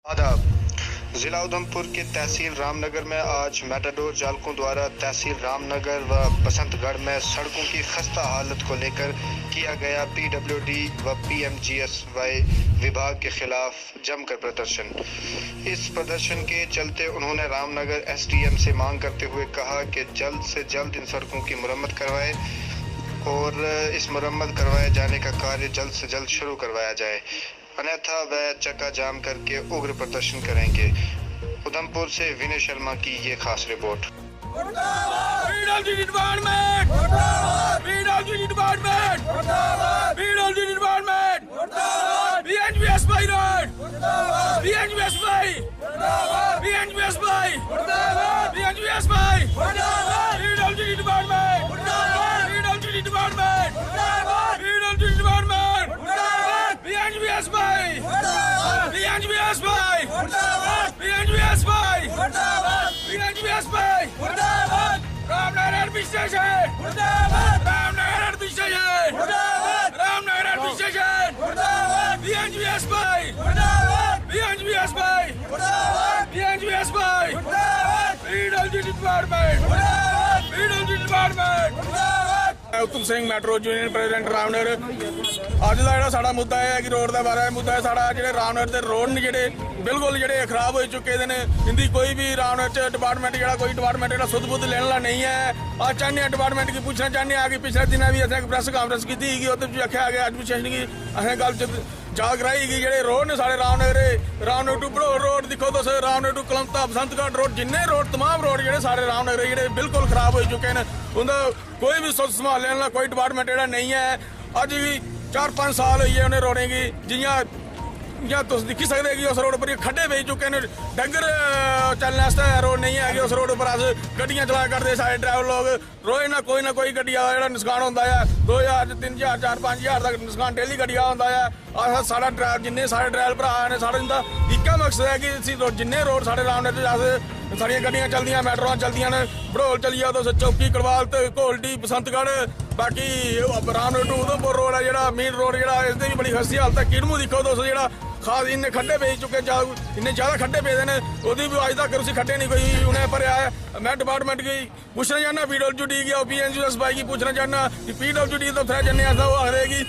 आदाब। जिला उधमपुर के तहसील रामनगर में आज मेटाडोर चालकों द्वारा तहसील रामनगर व बसंतगढ़ में सड़कों की खस्ता हालत को लेकर किया गया पीडब्ल्यूडी व पीएमजीएसवाई विभाग के खिलाफ जमकर प्रदर्शन। इस प्रदर्शन के चलते उन्होंने रामनगर एसडीएम से मांग करते हुए कहा कि जल्द से जल्द इन सड़कों की मुरम्मत करवाए और इस मुरम्मत करवाए जाने का कार्य जल्द से जल्द शुरू करवाया जाए, अन्यथा वह चक्का जाम करके उग्र प्रदर्शन करेंगे। उधमपुर से विनय शर्मा की ये खास रिपोर्ट। Uttam Singh metro union president Ramnagar. अज का जो साडा मुद्दा है कि रोड का बारे मुद्दा है साडा जो रामनगर के रोड ने जोड़े बिल्कुल जो खराब हो चुके हैं। इनकी कोई भी रामनगर डिपार्टमेंट जो कोई डिपार्टमेंट जो सुध बुध लेने वाला नहीं है। आज चाहते हैं डिपार्टमेंट की पूछना चाहते हैं कि पिछले दिन भी असें प्रेस कांफ्रेंस की थी, आख्या गया एडमिनिस्ट्रेशन की असें गल जाग कराई गई। जो रोड ने साढ़े रामनगर टू भड़ोल रोड दिखो तुस, रामनगर टू कलमता बसंतगढ़ रोड, जिन्ने रोड तमाम रोड जो साढ़े रामनगर जो बिल्कुल खराब हो चुके हैं। उनका कोई भी संभाल लेने वाला कोई डिपार्टमेंट जो नहीं है। अज भी 4-5 साल हुई है उन्हें रोडें की, जियां तुम दिखी सकते कि उस रोड पर खड्डे पेई चुके हैं। डंगर चलने आस्तै रोड नहीं है कि उस रोड पर अस गड्डियां चलाया करते सारे ड्राइवर लोग। रोज ना कोई गड्डी का नुकसान होता है। 2000 3000 4 5000 तक नुकसान डेली गड्डी का होता है। साढ़ा ड्राइवर जिन्ने सारे ड्राइवर भरा ने साढ़े इनका इक्का मकसद है कि जिन्ने रोड साढ़े रामनगर अस सारियां गड्डियां चलदियां, मेट्रो चलदियां ने, भड़ोल चली जाओ तुस, चौकी कड़वाल घोलडी बसंतगढ़, बाकी रामनगर टू उधमपुर रोड है जो मेन रोड जो इसकी भी बड़ी खस्ती हालत है। किड़मू दिखो तुस जो खास इन्ने खड्डे पे चुके, इन्ने ज्यादा खड्डे पे हैं, वो भी अज तक उसी खड्डे नहीं कोई उन्हें भरया है। मैं डिपार्टमेंट की पूछना चाहना, पीडब्ल्यूडी की और पीएनजीएसवाई की पूछना चाहना कि पीडब्ल्यूडी दफ्तर जन्ने आखदे कि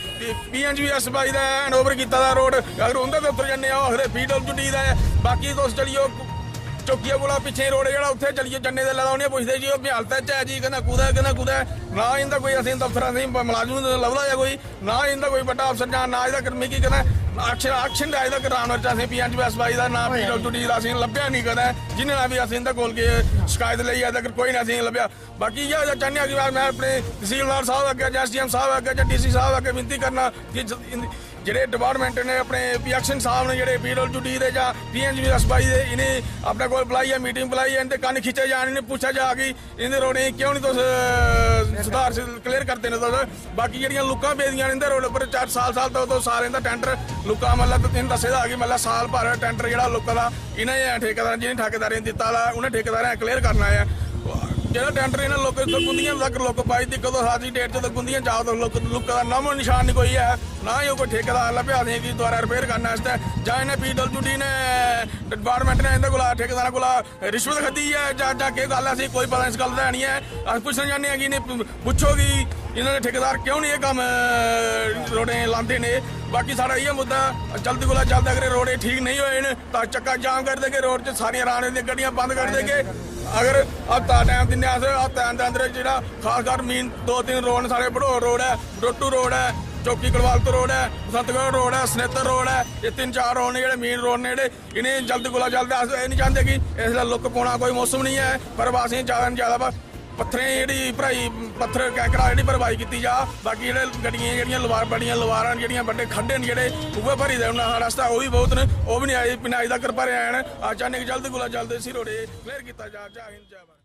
पीएनजीएसवाई का हैंड ओवर किया रोड, अगर उनके दफ्तर जन्ने आखदे पीडब्ल्यूडी का है। बाकी तुस चलियो चौकिया कोला पिछे रोड जो उत्थे चलिए जन्ने दे लगा उन्हें पुछदे जी भी हालत है जी, कहना कुदै ना इनका कोई असीं दफ्तर मुलाजम लभदा है कोई, ना इनका कोई बड़ा अफसर जां ना इहदा कर्मी की कहना एक्शन अज तक रामनगर च असें पीएनजीएसवाई का ना पीडब्ल्यूडी का असीं लभ्या नहीं कदें, जिन्हें भी असीं इंदे कोल गए शिकायत लई अज तक कोई नहीं असीं लभ्या। बाकी इ'यै चाहने कि मैं अपने तहसीलदार साहब अग्गे जां एसडीएम साहब अग्गे जां डीसी साहब अग्गे विनती करना कि ਜਿਹੜੇ डिपार्टमेंट ने अपने एक्शन साहब ने जो पीडब्ल्यूडी के या पीएनजीएसवाई के इन्हें अपने को बुलाइए मीटिंग बुलाइए, इनके कन्न खिंचे जान, इन्हें पूछा जा कि इन्हें रोडें क्यों नहीं तुस सुधार क्लियर करते हैं तुस। बाकी जड़ियाँ लुक्कां पेदियां इंदे रोड पर 4 साल तो सारे इंदा टेंडर लुक्का मतलब इन दस्से दा कि मतलब साल भर टेंडर जो लुक्का का इन्हें ठेकेदार जिन्हें ठेकेदारें दिता उन्हें ठेकेदारें क्लियर करना है। जो टेंडर इन्हें लोग गुंदियां तक लुक पाई दिक्कत तो आज की डेट से गुंदियां जाओ तो लुक का नामो निशान नहीं कोई है, ना ही कोई ठेकेदार लभ्या असें कि दोबारा रिपेयर करने आस्तै। जां इन्हें पीडब्ल्यूडी ने डिपार्टमेंट ने इंदे कोला ठेकेदार कोला रिश्वत खद्दी है जां केह् गल्ल है, असें कोई पता इस गल्ल दा नहीं है। अस पुच्छना चाहते हैं कि इन्हें पुच्छो कि इन्होंने ठेकेदार क्यों नहीं ये कम्म रोडें लांदे ने। बाकी साढ़ा इ'यै मुद्दा जल्द कोला जल्द अगर रोड ठीक नहीं होए तो चक्का जाम कर देगे, रोड च सारियां राने दी गड्डियां बंद कर देगे। अगर हफ्ता टाइम दिन्ने अस, हफ्ते दे अंदर जेह्ड़ा खासकर मेन 2-3 रोड न साढ़े भड़ोल रोड है, डोटू रोड है, चौकी कड़वालत रोड है, बसंतगढ़ रोड है, सनेतर रोड है, ये 3-4 रोड ने जो मेन रोड ने इन्हें जल्द कोला जल्द अस एह् नहीं चाहते कि इसलै लुक पौना कोई मौसम नहीं है, पर असें ज्यादा ज्यादा पत्थरें जी भराई पत्थर कैंकरा जी भरवाई की जा। बाकी जो गड्डियां जी बड़ियां लवारां जी बड़े खड्डे ने जोड़े उ'ऐ भरी दे साढ़े आस्तै वो भी बहुत ने, वो भी नहीं अज तक भरे हैं। अस चाहने कि जल्द कोला जल्द इसी रोड क्लियर किया जा। जय हिंद जय भारत।